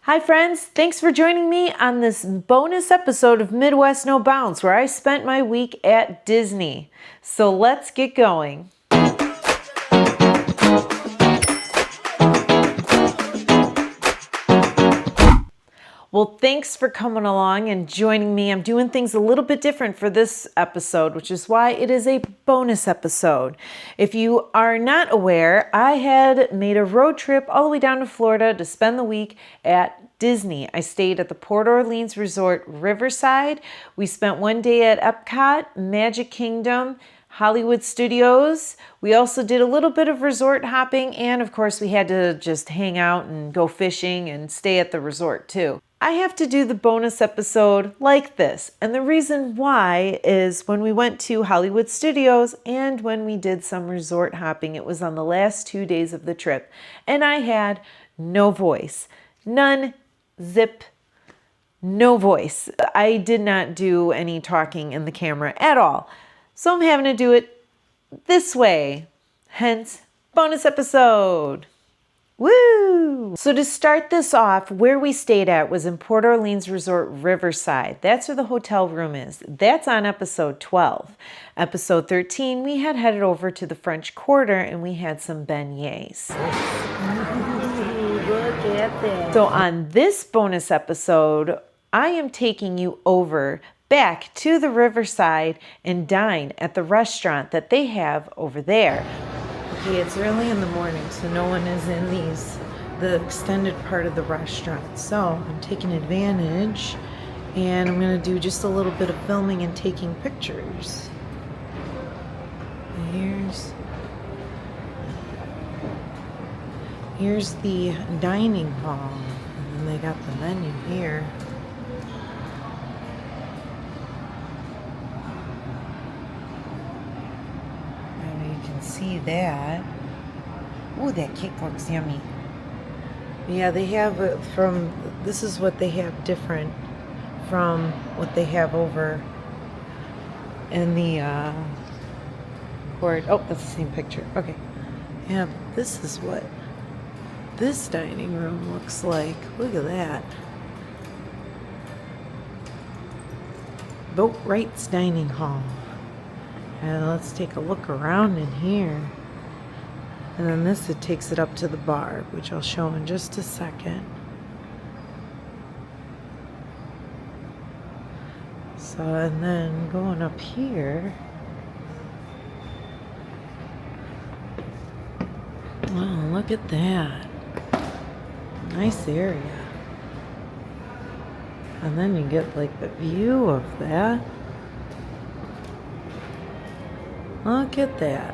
Hi friends, thanks for joining me on this bonus episode of Midwest No Bounds where I spent my week at Disney. So let's get going. Well, thanks for coming along and joining me. I'm doing things a little bit different for this episode, which is why it is a bonus episode. If you are not aware, I had made a road trip all the way down to Florida to spend the week at Disney. I stayed at the Port Orleans-Riverside. We spent one day at EPCOT, Magic Kingdom, Hollywood Studios. We also did a little bit of resort hopping, and of course we had to just hang out and go fishing and stay at the resort too. I have to do the bonus episode like this, and the reason why is when we went to Hollywood Studios and when we did some resort hopping, it was on the last 2 days of the trip, and I had no voice. None, zip, no voice. I did not do any talking in the camera at all. So I'm having to do it this way. Hence, bonus episode. Woo! So to start this off, where we stayed at was in Port Orleans-Riverside. That's where the hotel room is. That's on episode 12. Episode 13, we had headed over to the French Quarter and we had some beignets. Look at that. So on this bonus episode, I am taking you over back to the Riverside and dine at the restaurant that they have over there. Okay, it's early in the morning, so no one is in the extended part of the restaurant. So I'm taking advantage and I'm gonna do just a little bit of filming and taking pictures. Here's the dining hall, and then they got the menu here. See that. Oh, that cake looks yummy. Yeah, they have it from, this is what they have different from what they have over in the court. Oh, that's the same picture. Okay. Yeah, but this is what this dining room looks like. Look at that. Wright's dining hall. And let's take a look around in here. And then this, it takes it up to the bar, which I'll show in just a second. So, and then going up here. Wow, look at that. Nice area. And then you get like the view of that. Look at that.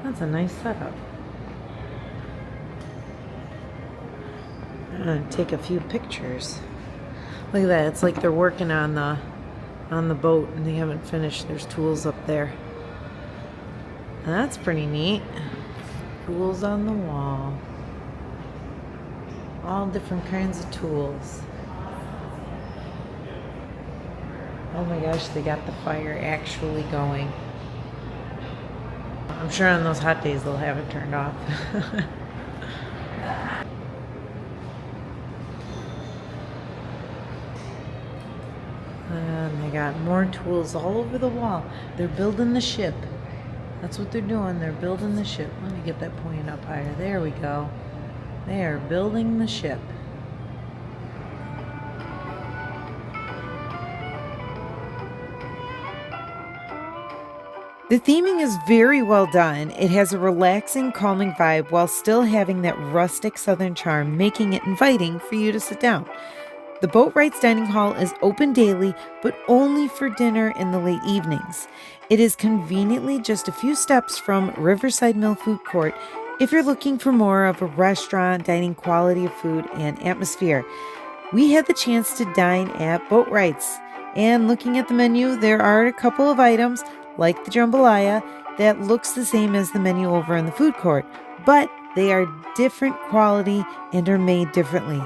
That's a nice setup. I'm gonna take a few pictures. Look at that. It's like they're working on the boat and they haven't finished. There's tools up there. And that's pretty neat. Tools on the wall. All different kinds of tools. Oh my gosh, they got the fire actually going. I'm sure on those hot days they'll have it turned off. And they got more tools all over the wall. They're building the ship. That's what they're doing. They're building the ship. Let me get that point up higher. There we go. They are building the ship. The theming is very well done. It has a relaxing, calming vibe while still having that rustic southern charm, making it inviting for you to sit down. The Boat Wright's Dining Hall is open daily, but only for dinner in the late evenings. It is conveniently just a few steps from Riverside Mill Food Court if you're looking for more of a restaurant dining quality of food and atmosphere. We had the chance to dine at Boat Wright's, and looking at the menu, there are a couple of items like the jambalaya that looks the same as the menu over in the food court, but they are different quality and are made differently.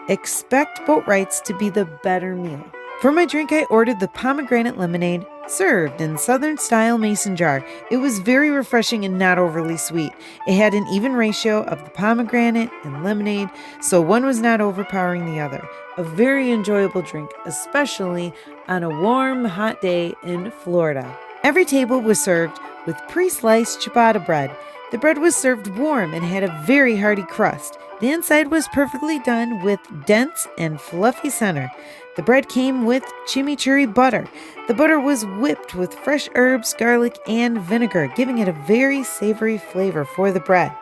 Expect Boat Wright's to be the better meal. For my drink, I ordered the pomegranate lemonade, served in Southern-style mason jar. It was very refreshing and not overly sweet. It had an even ratio of the pomegranate and lemonade, so one was not overpowering the other. A very enjoyable drink, especially on a warm, hot day in Florida. Every table was served with pre-sliced ciabatta bread. The bread was served warm and had a very hearty crust. The inside was perfectly done with dense and fluffy center. The bread came with chimichurri butter. The butter was whipped with fresh herbs, garlic, and vinegar, giving it a very savory flavor for the bread.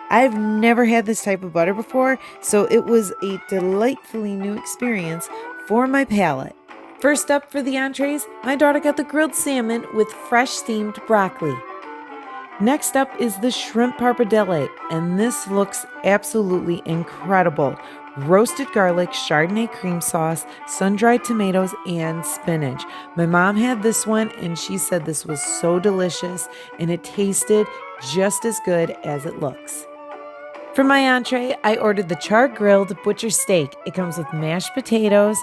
I've never had this type of butter before, so it was a delightfully new experience for my palate. First up for the entrees, my daughter got the grilled salmon with fresh steamed broccoli. Next up is the shrimp pappardelle, and this looks absolutely incredible. Roasted garlic, Chardonnay cream sauce, sun-dried tomatoes, and spinach. My mom had this one, and she said this was so delicious, and it tasted just as good as it looks. For my entree, I ordered the char-grilled butcher steak. It comes with mashed potatoes,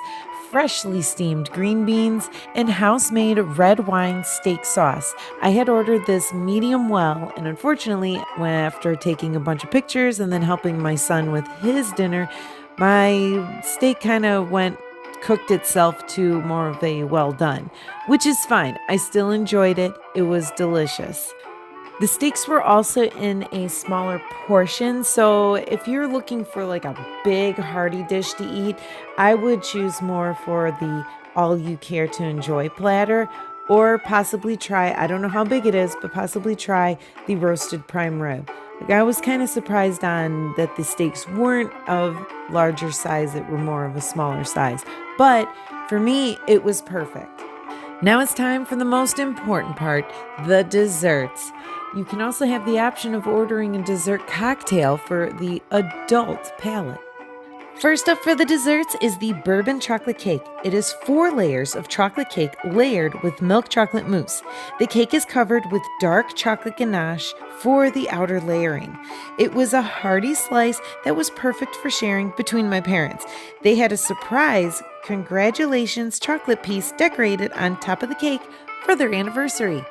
freshly steamed green beans, and house-made red wine steak sauce. I had ordered this medium well, and unfortunately, after taking a bunch of pictures and then helping my son with his dinner, my steak kind of cooked itself to more of a well done, which is fine. I still enjoyed it. It was delicious. The steaks were also in a smaller portion, so if you're looking for like a big hearty dish to eat, I would choose more for the all you care to enjoy platter, or possibly try, I don't know how big it is, but possibly try the roasted prime rib. I was kind of surprised on that the steaks weren't of larger size, that were more of a smaller size, but for me, it was perfect. Now it's time for the most important part, the desserts. You can also have the option of ordering a dessert cocktail for the adult palate. First up for the desserts is the bourbon chocolate cake. It is 4 layers of chocolate cake layered with milk chocolate mousse. The cake is covered with dark chocolate ganache for the outer layering. It was a hearty slice that was perfect for sharing between my parents. They had a surprise congratulations chocolate piece decorated on top of the cake for their anniversary.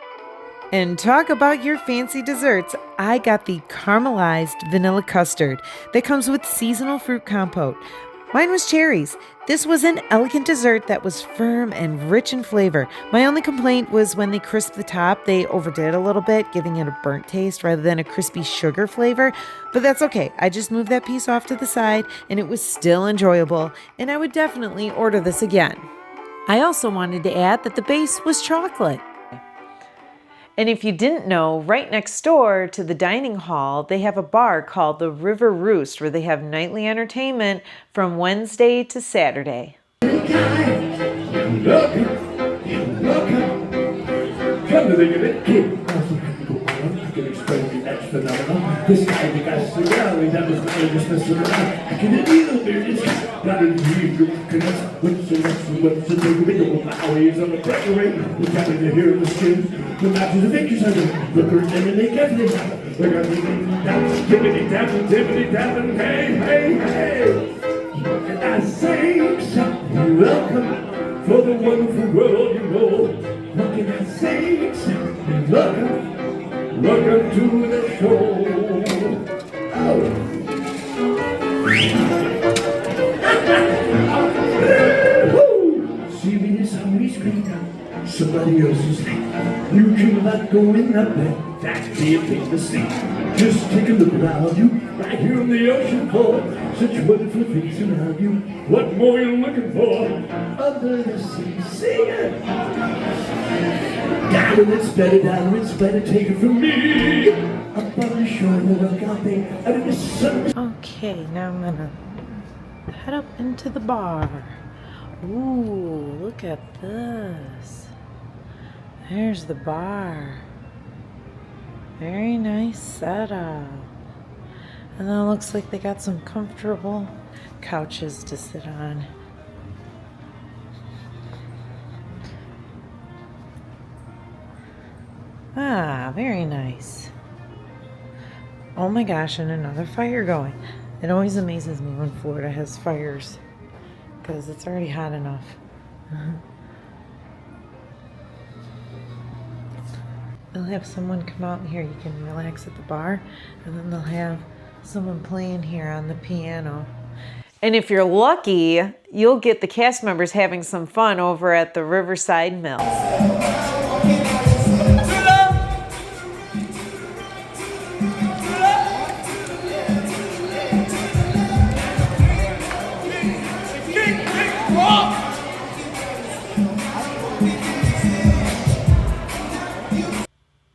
And talk about your fancy desserts, I got the caramelized vanilla custard that comes with seasonal fruit compote. Mine was cherries. This was an elegant dessert that was firm and rich in flavor. My only complaint was when they crisped the top, they overdid a little bit, giving it a burnt taste rather than a crispy sugar flavor. But that's okay. I just moved that piece off to the side and it was still enjoyable, and I would definitely order this again. I also wanted to add that the base was chocolate. And if you didn't know, right next door to the dining hall, they have a bar called the River Roost, where they have nightly entertainment from Wednesday to Saturday. This guy, the guy sitting down, he does just messing around. I can hear the lyrics, not in here, what's the big hours on the pressure rate? We're having to hear the skins, the matches of pictures, and look at them and they get it. We're going to be dabbing, hey. And I say, welcome for the wonderful world you know. What can I say? Welcome to the show. See me somebody's great. Somebody else's life. You cannot go in that bed. That's the thing to see. Just take a look around you, right here on the ocean floor. Such wonderful things around you. What more you looking for? Under the sea, sing it. Down it's better, take it from me. Up on the shore, look out there, out of the sun. Okay, now I'm gonna head up into the bar. Ooh, look at this. There's the bar. Very nice setup. And then it looks like they got some comfortable couches to sit on. Ah, very nice. Oh my gosh, and another fire going. It always amazes me when Florida has fires, because it's already hot enough. They'll have someone come out here. You can relax at the bar, and then they'll have someone playing here on the piano. And if you're lucky, you'll get the cast members having some fun over at the Riverside Mill.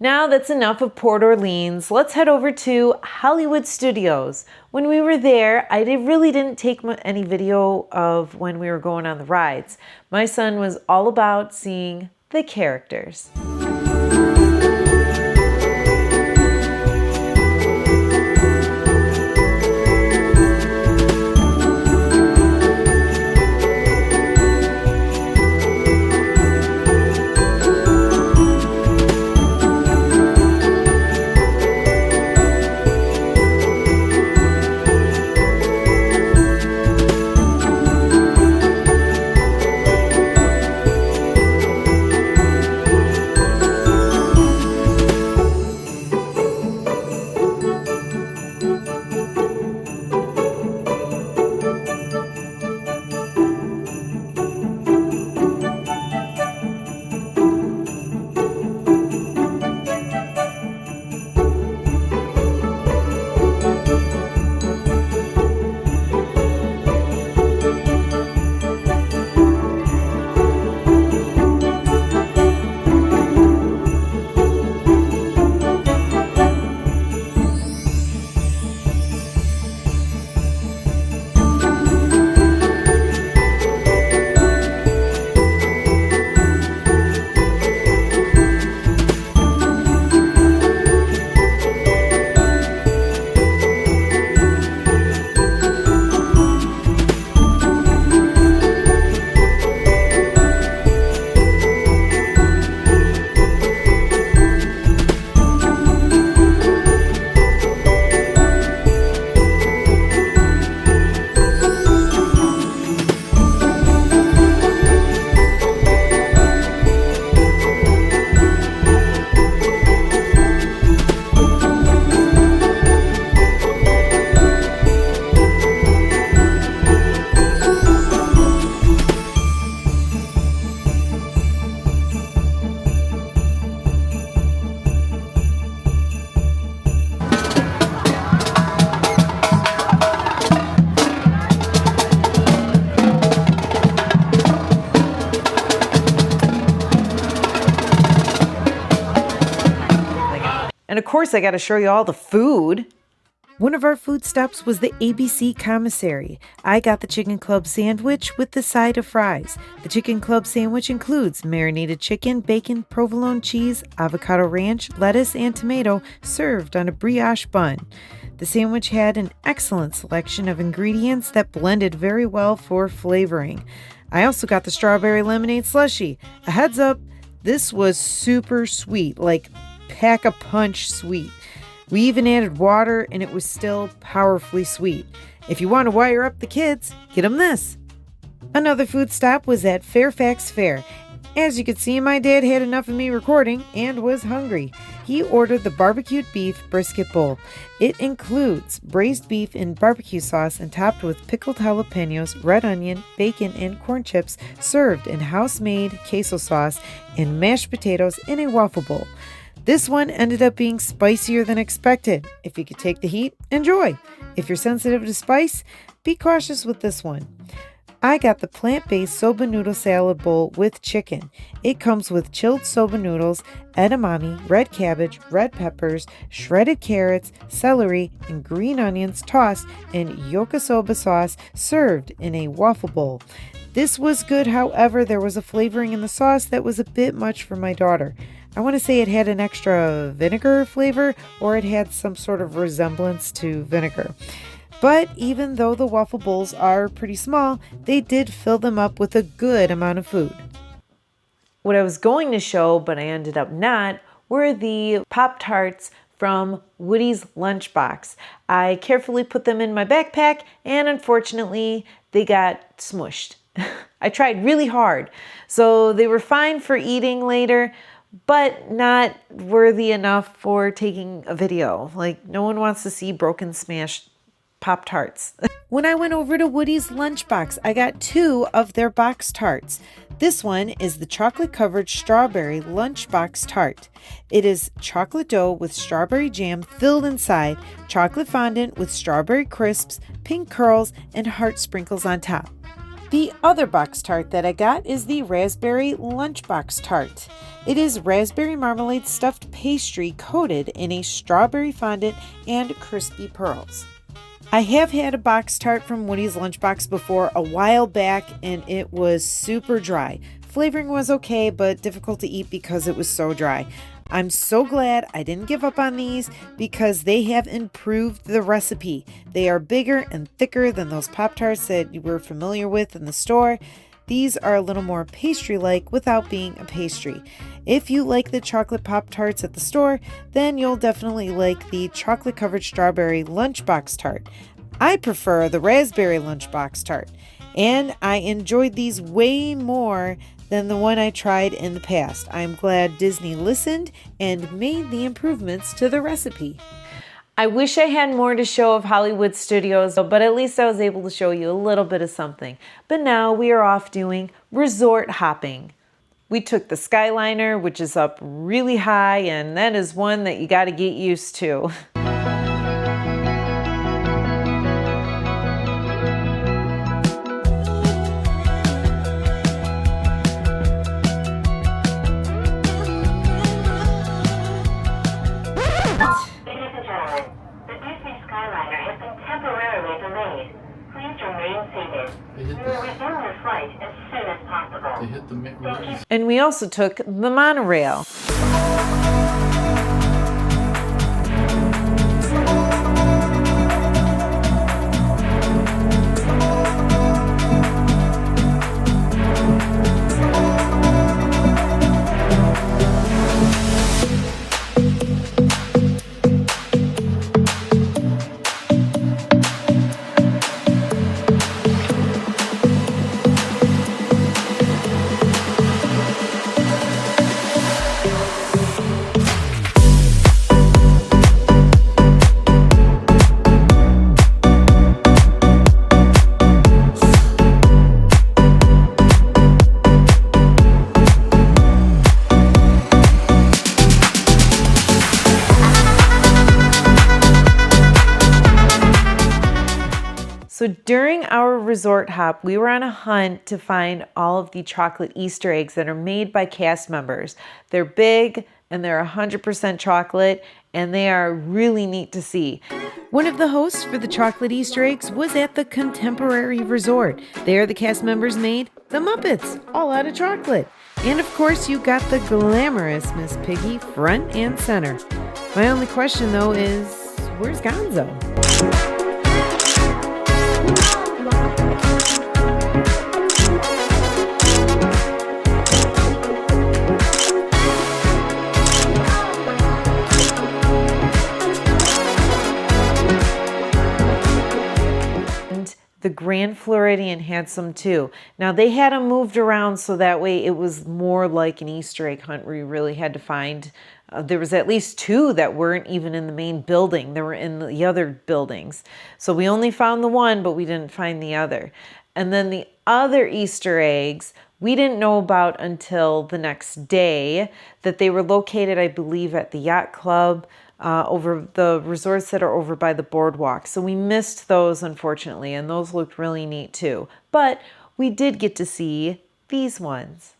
Now that's enough of Port Orleans. Let's head over to Hollywood Studios. When we were there, I really didn't take any video of when we were going on the rides. My son was all about seeing the characters. And of course, I got to show you all the food. One of our food stops was the ABC Commissary. I got the Chicken Club sandwich with the side of fries. The Chicken Club sandwich includes marinated chicken, bacon, provolone cheese, avocado ranch, lettuce, and tomato served on a brioche bun. The sandwich had an excellent selection of ingredients that blended very well for flavoring. I also got the strawberry lemonade slushie. A heads up, this was super sweet, like pack-a-punch sweet. We even added water, and it was still powerfully sweet. If you want to wire up the kids, get them this. Another food stop was at Fairfax Fair. As you can see, my dad had enough of me recording and was hungry. He ordered the barbecued beef brisket bowl. It includes braised beef in barbecue sauce and topped with pickled jalapenos, red onion, bacon, and corn chips, served in house-made queso sauce and mashed potatoes in a waffle bowl. This one ended up being spicier than expected. If you could take the heat, enjoy. If you're sensitive to spice, be cautious with this one. I got the plant-based soba noodle salad bowl with chicken. It comes with chilled soba noodles, edamame, red cabbage, red peppers, shredded carrots, celery, and green onions tossed in yokosoba sauce served in a waffle bowl. This was good, however, there was a flavoring in the sauce that was a bit much for my daughter. I want to say it had an extra vinegar flavor, or it had some sort of resemblance to vinegar. But even though the waffle bowls are pretty small, they did fill them up with a good amount of food. What I was going to show, but I ended up not, were the Pop-Tarts from Woody's lunchbox. I carefully put them in my backpack, and unfortunately, they got smushed. I tried really hard. So they were fine for eating later, but not worthy enough for taking a video. Like, no one wants to see broken, smashed Pop-Tarts. When I went over to Woody's Lunchbox, I got 2 of their box tarts. This one is the chocolate-covered strawberry lunchbox tart. It is chocolate dough with strawberry jam filled inside, chocolate fondant with strawberry crisps, pink curls, and heart sprinkles on top. The other box tart that I got is the raspberry lunchbox tart. It is raspberry marmalade stuffed pastry coated in a strawberry fondant and crispy pearls. I have had a box tart from Woody's Lunchbox before a while back, and it was super dry. Flavoring was okay, but difficult to eat because it was so dry. I'm so glad I didn't give up on these because they have improved the recipe. They are bigger and thicker than those Pop-Tarts that you were familiar with in the store. These are a little more pastry-like without being a pastry. If you like the chocolate Pop-Tarts at the store, then you'll definitely like the chocolate-covered strawberry lunchbox tart. I prefer the raspberry lunchbox tart, and I enjoyed these way more than the one I tried in the past. I'm glad Disney listened and made the improvements to the recipe. I wish I had more to show of Hollywood Studios, but at least I was able to show you a little bit of something. But now we are off doing resort hopping. We took the Skyliner, which is up really high, and that is one that you got to get used to. Skyliner has been temporarily delayed. Please remain seated. We will resume your flight as soon as possible. They hit the And we also took the monorail. So during our resort hop, we were on a hunt to find all of the chocolate Easter eggs that are made by cast members. They're big and they're 100% chocolate, and they are really neat to see. One of the hosts for the chocolate Easter eggs was at the Contemporary Resort. There the cast members made the Muppets, all out of chocolate. And of course you got the glamorous Miss Piggy front and center. My only question though is, where's Gonzo? The Grand Floridian had some too. Now they had them moved around so that way it was more like an Easter egg hunt where you really had to find, there was at least 2 that weren't even in the main building. They were in the other buildings. So we only found the one, but we didn't find the other. And then the other Easter eggs, we didn't know about until the next day, that they were located, I believe, at the yacht club, over the resorts that are over by the boardwalk. So we missed those, unfortunately, and those looked really neat too. But we did get to see these ones.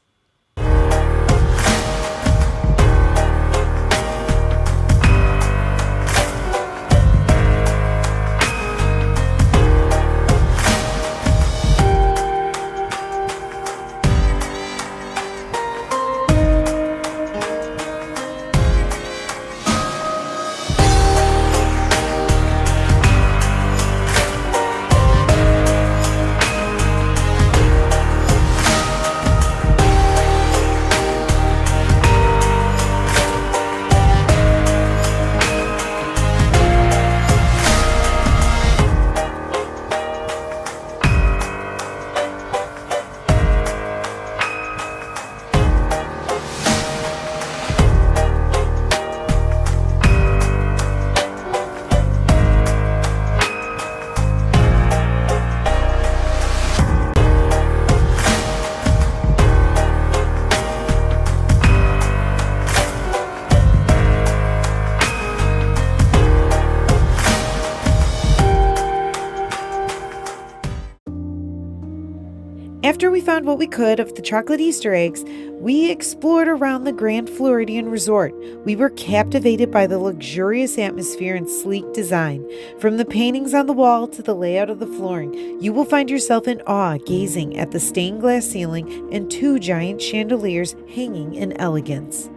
After we found what we could of the chocolate Easter eggs, we explored around the Grand Floridian Resort. We were captivated by the luxurious atmosphere and sleek design. From the paintings on the wall to the layout of the flooring, you will find yourself in awe gazing at the stained glass ceiling and 2 giant chandeliers hanging in elegance.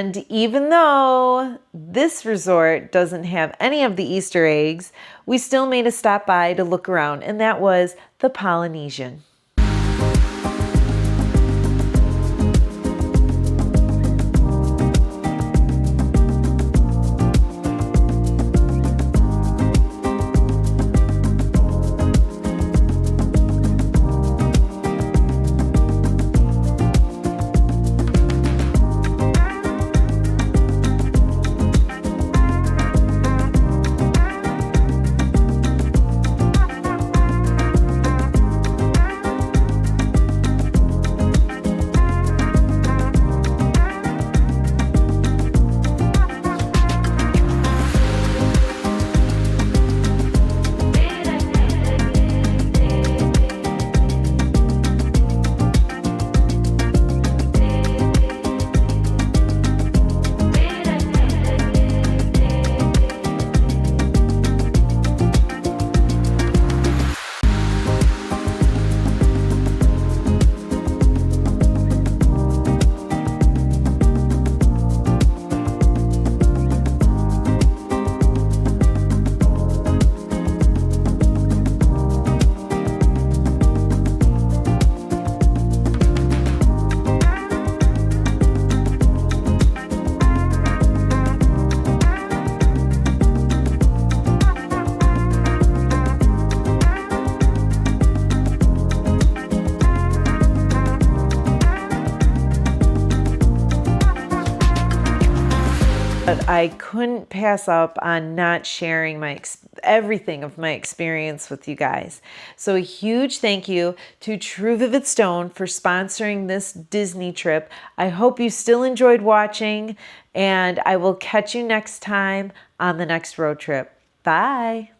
And even though this resort doesn't have any of the Easter eggs, we still made a stop by to look around, and that was the Polynesian. But I couldn't pass up on not sharing everything of my experience with you guys. So a huge thank you to True Vivid Stone for sponsoring this Disney trip. I hope you still enjoyed watching, and I will catch you next time on the next road trip. Bye.